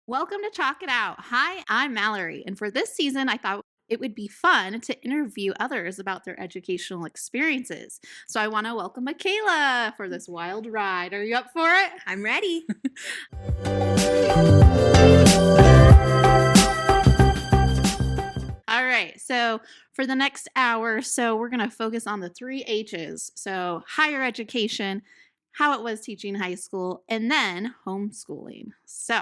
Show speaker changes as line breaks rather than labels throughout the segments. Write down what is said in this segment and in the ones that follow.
Welcome to Chalk It Out. Hi, I'm Mallory, and for this season, I thought it would be fun to interview others about their educational experiences. So I want to welcome Micayla for this wild ride. Are you up for it?
I'm ready.
All right. So for the next hour or so, we're going to focus on the three H's. So higher education, how it was teaching high school, and then homeschooling. So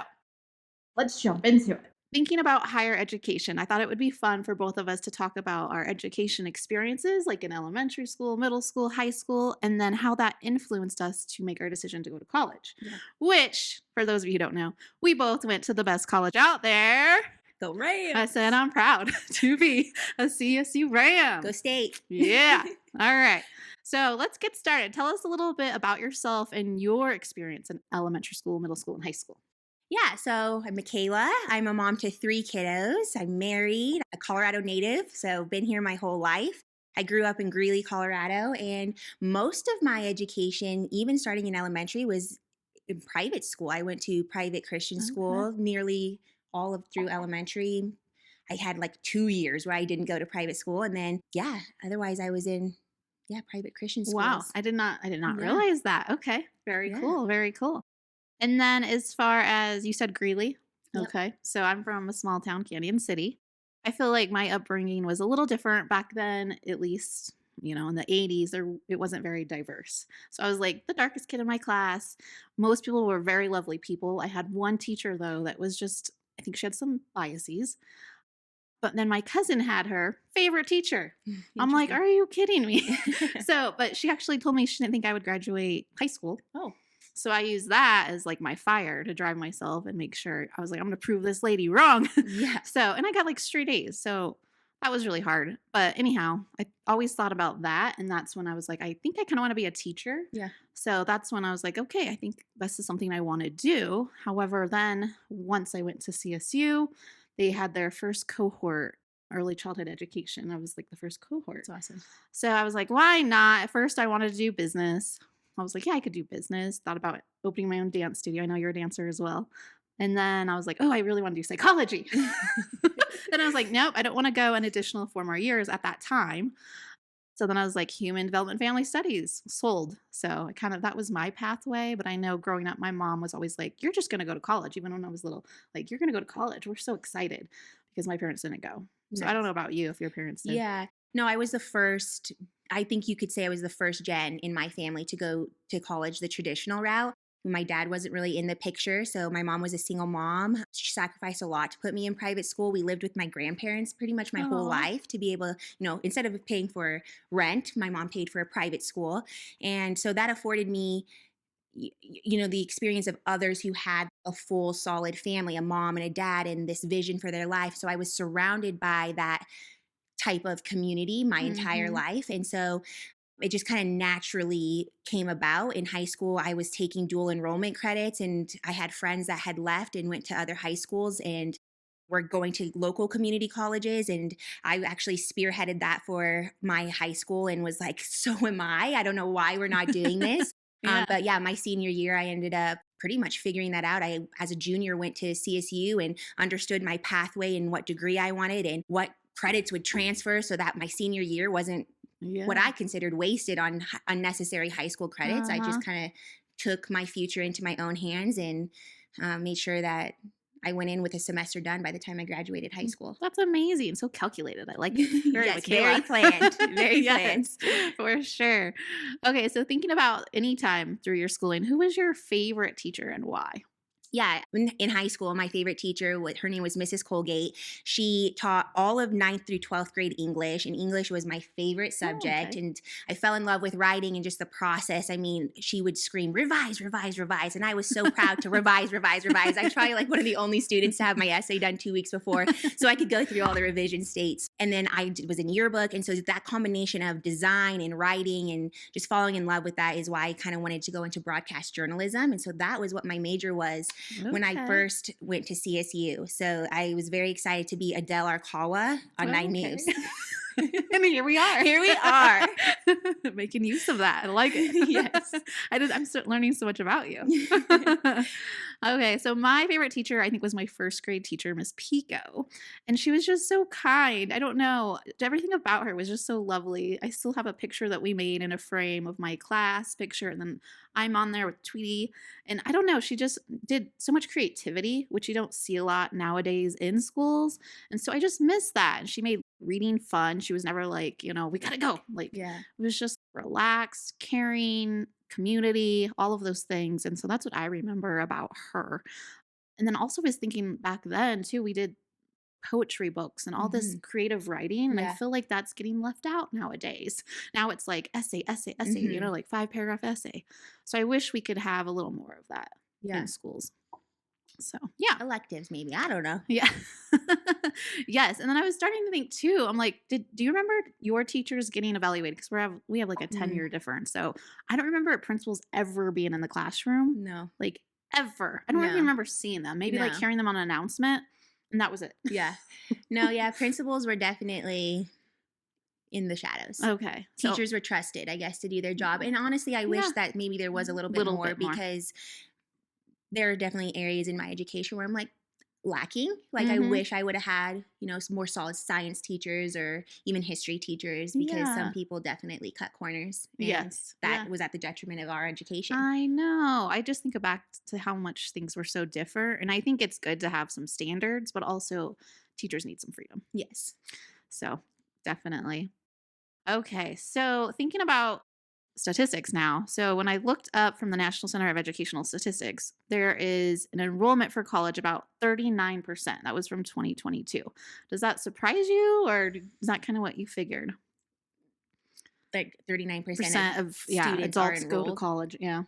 let's jump into it. Thinking about higher education, I thought it would be fun for both of us to talk about our education experiences, like in elementary school, middle school, high school, and then how that influenced us to make our decision to go to college.
Yeah.
Which, for those of you who don't know, we both went to the best college out there.
Go Rams.
I said I'm proud to be a CSU Ram.
Go State.
Yeah. All right. So let's get started. Tell us a little bit about yourself and your experience in elementary school, middle school, and high school.
Yeah, so I'm Micayla. I'm a mom to 3 kiddos. I'm married, a Colorado native, so been here my whole life. I grew up in Greeley, Colorado, and most of my education, even starting in elementary, was in private school. I went to private Christian school nearly all of through elementary. I had like 2 years where I didn't go to private school, and then otherwise I was in private Christian schools.
Wow, I did not realize that. Okay, very
Yeah.
cool, very cool. And then as far as you said Greeley,
Yep.
okay, so I'm from a small town, Canyon City. I feel like my upbringing was a little different back then, at least, in the 80s, it wasn't very diverse. So I was like the darkest kid in my class. Most people were very lovely people. I had one teacher, though, that was just, I think she had some biases. But then my cousin had her favorite teacher. I'm like, are you kidding me? But she actually told me she didn't think I would graduate high school.
Oh.
So I used that as like my fire to drive myself and make sure I was like, I'm going to prove this lady wrong.
Yeah.
And I got like straight A's. So that was really hard. But anyhow, I always thought about that. And that's when I was like, I think I kind of want to be a teacher.
Yeah.
So that's when I was like, okay, I think this is something I want to do. However, then once I went to CSU, they had their first cohort, early childhood education. I was like the first cohort.
That's awesome.
So I was like, why not? At first, I wanted to do business. I was like, yeah, I could do business. Thought about opening my own dance studio. I know you're a dancer as well. And then I was like, oh, I really want to do psychology. Then I was like, nope, I don't want to go an additional 4 more years at that time. So then I was like, human development family studies, sold. So that was my pathway. But I know growing up, my mom was always like, you're just going to go to college. Even when I was little, like, you're going to go to college. We're so excited because my parents didn't go. So I don't know about you if your parents did.
Yeah. No, I was the first. I think you could say I was the first gen in my family to go to college the traditional route. My dad wasn't really in the picture, so my mom was a single mom. She sacrificed a lot to put me in private school. We lived with my grandparents pretty much my whole life to be able, instead of paying for rent, my mom paid for a private school. And so that afforded me the experience of others who had a full solid family, a mom and a dad, and this vision for their life. So I was surrounded by that type of community my entire life. And so it just kind of naturally came about. In high school, I was taking dual enrollment credits, and I had friends that had left and went to other high schools and were going to local community colleges. And I actually spearheaded that for my high school and was like, so am I. I don't know why we're not doing this.
Yeah.
But yeah, my senior year, I ended up pretty much figuring that out. I, as a junior, went to CSU and understood my pathway and what degree I wanted and what credits would transfer so that my senior year wasn't what I considered wasted on unnecessary high school credits. I just kind of took my future into my own hands and made sure that I went in with a semester done by the time I graduated high school.
That's amazing. So calculated. I like it.
Yes, very planned. Very planned.
For sure. Okay, so thinking about any time through your schooling, who was your favorite teacher and why?
Yeah, in high school, my favorite teacher, her name was Mrs. Colgate. She taught all of 9th through 12th grade English, and English was my favorite subject. And I fell in love with writing and just the process. I mean, she would scream, revise, revise, revise. And I was so proud to revise, revise, revise. I was probably like one of the only students to have my essay done 2 weeks before, so I could go through all the revision states. And then I was in yearbook. And so that combination of design and writing and just falling in love with that is why I kind of wanted to go into broadcast journalism. And so that was what my major was. When I first went to CSU. So I was very excited to be Adele Arkawa on 9 News.
And And here we are.
Here we are.
Making use of that. I like it.
Yes.
I'm still learning so much about you. Okay, so my favorite teacher, I think, was my first grade teacher, Miss Pico. And she was just so kind. I don't know. Everything about her was just so lovely. I still have a picture that we made in a frame of my class picture. And then I'm on there with Tweety. And I don't know, she just did so much creativity, which you don't see a lot nowadays in schools. And so I just miss that. And she made reading fun. She was never like, we got to go. Like,
Yeah.
it was just relaxed, caring, community, all of those things. And so that's what I remember about her. And then also was thinking back then too, we did poetry books and all this creative writing. And I
Yeah.
feel like that's getting left out nowadays. Now it's like essay, like 5-paragraph essay. So I wish we could have a little more of that in schools. So yeah.
Electives, maybe. I don't know.
Yeah. Yes. And then I was starting to think too, I'm like, do you remember your teachers getting evaluated? Because we have like a 10-year difference. So I don't remember principals ever being in the classroom.
No.
Like ever. I don't even remember seeing them. Maybe like hearing them on an announcement. And that was it.
Yeah. No, yeah. Principals were definitely in the shadows.
Okay.
Teachers were trusted, I guess, to do their job. And honestly, I wish that maybe there was a little bit more because there are definitely areas in my education where I'm like lacking. Like I wish I would have had, some more solid science teachers or even history teachers because some people definitely cut corners. And that was at the detriment of our education.
I know. I just think back to how much things were so different. And I think it's good to have some standards, but also teachers need some freedom.
Yes.
So definitely. Okay. So thinking about statistics now. So when I looked up from the National Center of Educational Statistics, there is an enrollment for college about 39%. That was from 2022. Does that surprise you, or is that kind of what you figured?
Like 39%
of
students
adults
are
go to
enrolled?
college. Yeah.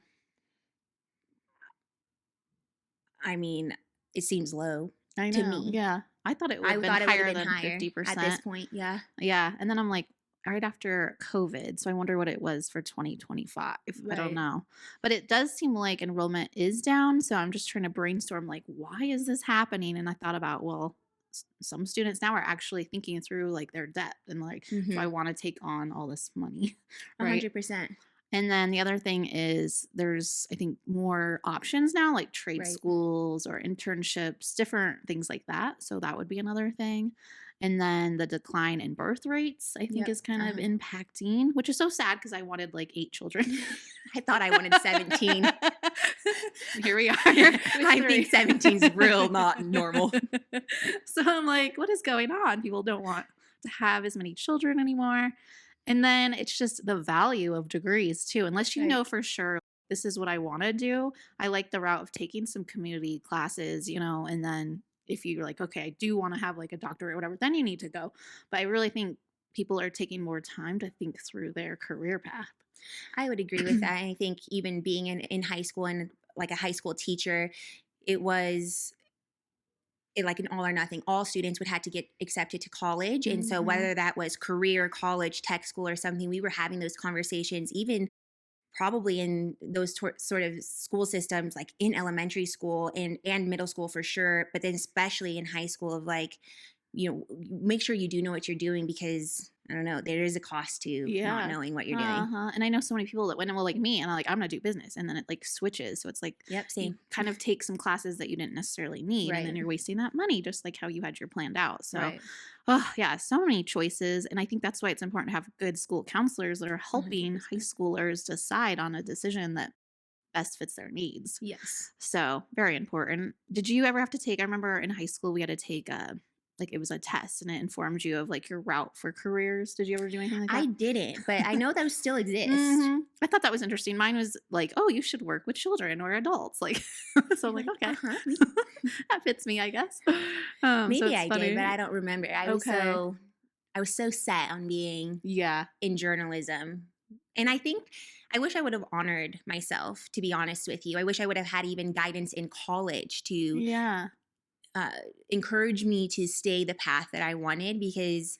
I mean, it seems low
I know.
to me.
Yeah. I thought it would
I
have been
thought it would
higher
have been
than
higher
50%.
at this point. Yeah.
Yeah. And then I'm like, right after COVID. So I wonder what it was for 2025. I don't
Right.
know. But it does seem like enrollment is down. So I'm just trying to brainstorm, like, why is this happening? And I thought about, well, some students now are actually thinking through like their debt and like, do I want to take on all this money? Right.
100%.
And then the other thing is there's, I think, more options now, like trade
Right.
schools or internships, different things like that. So that would be another thing. And then the decline in birth rates, I think,
Yep.
is kind of impacting, which is so sad because I wanted like 8 children.
I thought I wanted 17.
Here we are.
I think 17 is real not normal.
So I'm like, what is going on? People don't want to have as many children anymore. And then it's just the value of degrees too. Unless you
Right.
know for sure this is what I want to do. I like the route of taking some community classes, and then if you're like, okay, I do want to have like a doctorate or whatever, then you need to go. But I really think people are taking more time to think through their career path.
I would agree with that. I think even being in high school and like a high school teacher, it was like an all or nothing. All students would have to get accepted to college. And so whether that was career, college, tech school or something, we were having those conversations even probably in those sort of school systems, like in elementary school and middle school for sure. But then especially in high school of like, make sure you do know what you're doing because I don't know, there is a cost to not knowing what you're doing.
And I know so many people that went in, well, like me, and I'm like, I'm going to do business. And then it like switches. So it's like,
Yep, same.
you kind of take some classes that you didn't necessarily need.
Right.
And then you're wasting that money, just like how you had your planned out. So,
Right.
so many choices. And I think that's why it's important to have good school counselors that are helping
100%.
high schoolers decide on a decision that best fits their needs.
Yes.
So very important. Did you ever have to take, I remember in high school, we had to take like it was a test and it informed you of like your route for careers. Did you ever do anything like that?
I didn't, but I know those still exist.
I thought that was interesting. Mine was like, oh, you should work with children or adults. Like, so I'm like, okay, that fits me, I guess.
Maybe I did, but I don't remember. I was so set on being in journalism. And I think I wish I would have honored myself, to be honest with you. I wish I would have had even guidance in college to encourage me to stay the path that I wanted because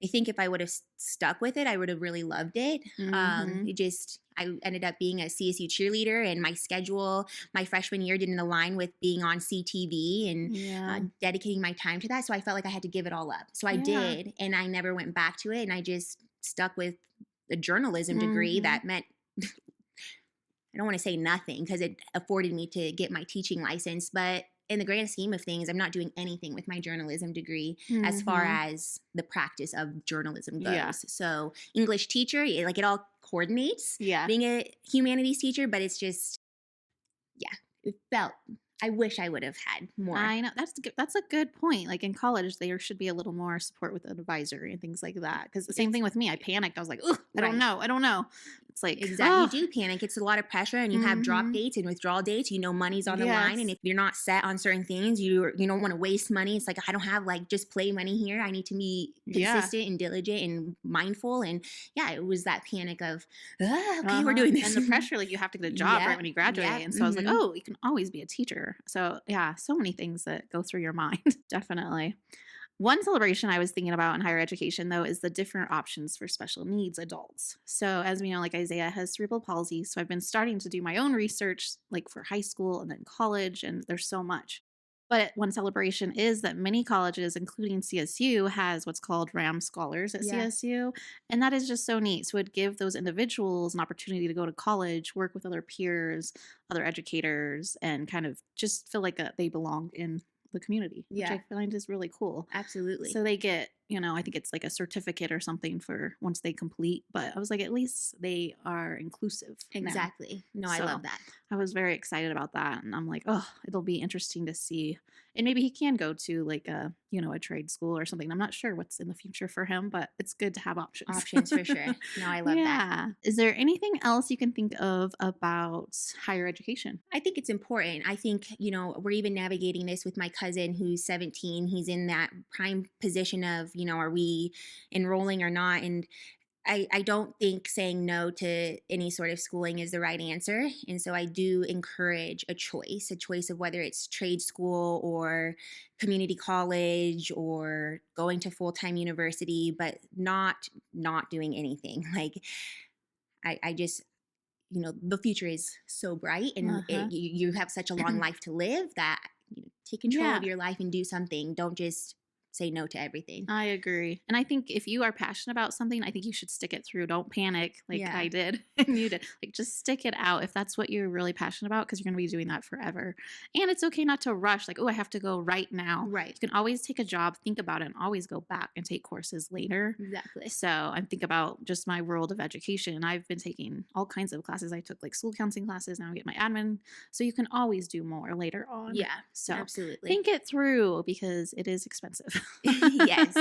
I think if I would have stuck with it, I would have really loved it.
Mhm.
I ended up being a CSU cheerleader, and my schedule my freshman year didn't align with being on CTV and
Yeah.
dedicating my time to that. So I felt like I had to give it all up. So I
Yeah.
did, and I never went back to it. And I just stuck with a journalism degree
Mhm.
that meant I don't want to say nothing because it afforded me to get my teaching license, but in the grand scheme of things, I'm not doing anything with my journalism degree as far
Mhm.
as the practice of journalism
Yeah.
goes. So, English teacher, like it all coordinates
Yeah.
being a humanities teacher, but it's just, yeah, it felt, I wish I would have had more.
I know that's a good point. Like in college, there should be a little more support with an advisory and things like that. Because the same thing with me, I panicked. I was like, "Ugh, I don't
Right.
know, I don't know." It's like,
Exactly. You
oh,
do panic. It's a lot of pressure, and you have drop
mm-hmm.
dates and withdrawal dates. You know money's on the line, and
Yes,
if you're not set on certain things, you don't want to waste money. It's like I don't have like just play money here. I need to be
yeah,
consistent and diligent and mindful. And yeah, it was that panic of, okay, we're
uh-huh.
doing this.
And the pressure, like you have to get a job right
Yep.
when you
Yep.
graduate. And so I was like, oh, you can always be a teacher. So yeah, so many things that go through your mind. Definitely. One celebration I was thinking about in higher education, though, is the different options for special needs adults. So, as we know, like Isaiah has cerebral palsy. So, I've been starting to do my own research, like for high school and then college, and there's so much. But one celebration is that many colleges, including CSU, has what's called RAM scholars at
Yeah.
CSU. And that is just so neat. So, it'd give those individuals an opportunity to go to college, work with other peers, other educators, and kind of just feel like they belong in the community, which
Yeah.
I find is really cool.
Absolutely.
So they get, I think it's like a certificate or something for once they complete. But I was like, at least they are inclusive now.
Exactly. No, I
So
love that.
I was very excited about that. And I'm like, oh, it'll be interesting to see. And maybe he can go to like a trade school or something. I'm not sure what's in the future for him, but it's good to have options.
Options for sure. No, I love that.
Yeah. Is there anything else you can think of about higher education?
I think it's important. I think, we're even navigating this with my cousin who's 17. He's in that prime position of, are we enrolling or not? And I don't think saying no to any sort of schooling is the right answer. And so I do encourage a choice of whether it's trade school or community college or going to full-time university, but not doing anything. Like I just the future is so bright, and
Uh-huh.
you have such a long life to live that take control
Yeah.
of your life and do something. Don't just say no to everything.
I agree. And I think if you are passionate about something, I think you should stick it through. Don't panic like
Yeah.
I did and you did. Like just stick it out if that's what you're really passionate about because you're going to be doing that forever. And it's okay not to rush like, oh, I have to go right now.
Right.
You can always take a job, think about it, and always go back and take courses later.
Exactly.
So I think about just my world of education. I've been taking all kinds of classes. I took like school counseling classes. Now I get my admin. So you can always do more later on.
Yeah.
So
Absolutely.
think it through because it is expensive.
Yes.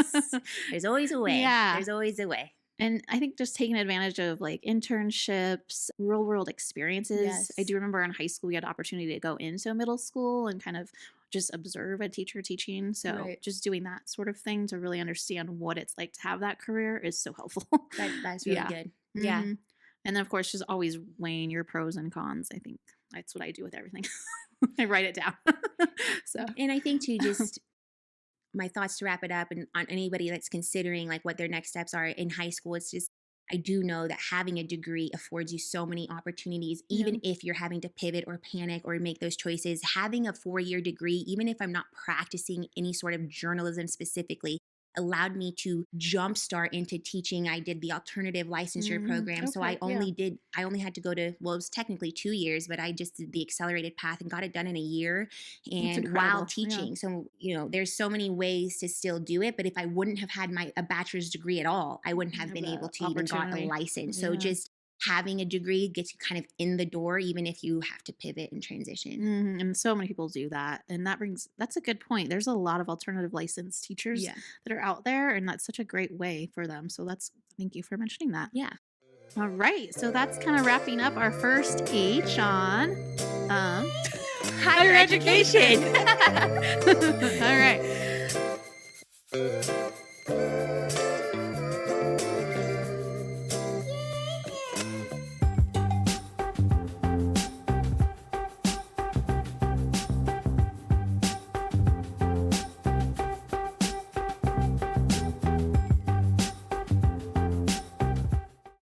There's always a way.
Yeah.
There's always a way.
And I think just taking advantage of like internships, real world experiences.
Yes.
I do remember in high school, we had the opportunity to go into middle school and kind of just observe a teacher teaching. So
Right.
just doing that sort of thing to really understand what it's like to have that career is so helpful.
That's really
Yeah.
good. Yeah.
Mhm. And then, of course, just always weighing your pros and cons. I think that's what I do with everything. I write it down. So,
And I think too, just my thoughts to wrap it up, and on anybody that's considering like what their next steps are in high school, it's just I do know that having a degree affords you so many opportunities,
yeah.
even if you're having to pivot or panic or make those choices. Having a 4-year degree, even if I'm not practicing any sort of journalism specifically, allowed me to jumpstart into teaching. I did the alternative licensure program. So
Okay. Yeah.
I only had to go to, well, it was technically 2 years, but I just did the accelerated path and got it done in a year
That's
and
incredible.
while
Yeah.
teaching. So, there's so many ways to still do it. But if I wouldn't have had a bachelor's degree at all, I wouldn't have
Have
been
the
able to even got a
opportunity.
license. So
Yeah.
just having a degree gets you kind of in the door, even if you have to pivot and transition.
And so many people do that. And that's a good point. There's a lot of alternative licensed teachers
Yeah.
that are out there, and that's such a great way for them. So thank you for mentioning that.
Yeah.
All right. So that's kind of wrapping up our first H on
Higher education.
All right.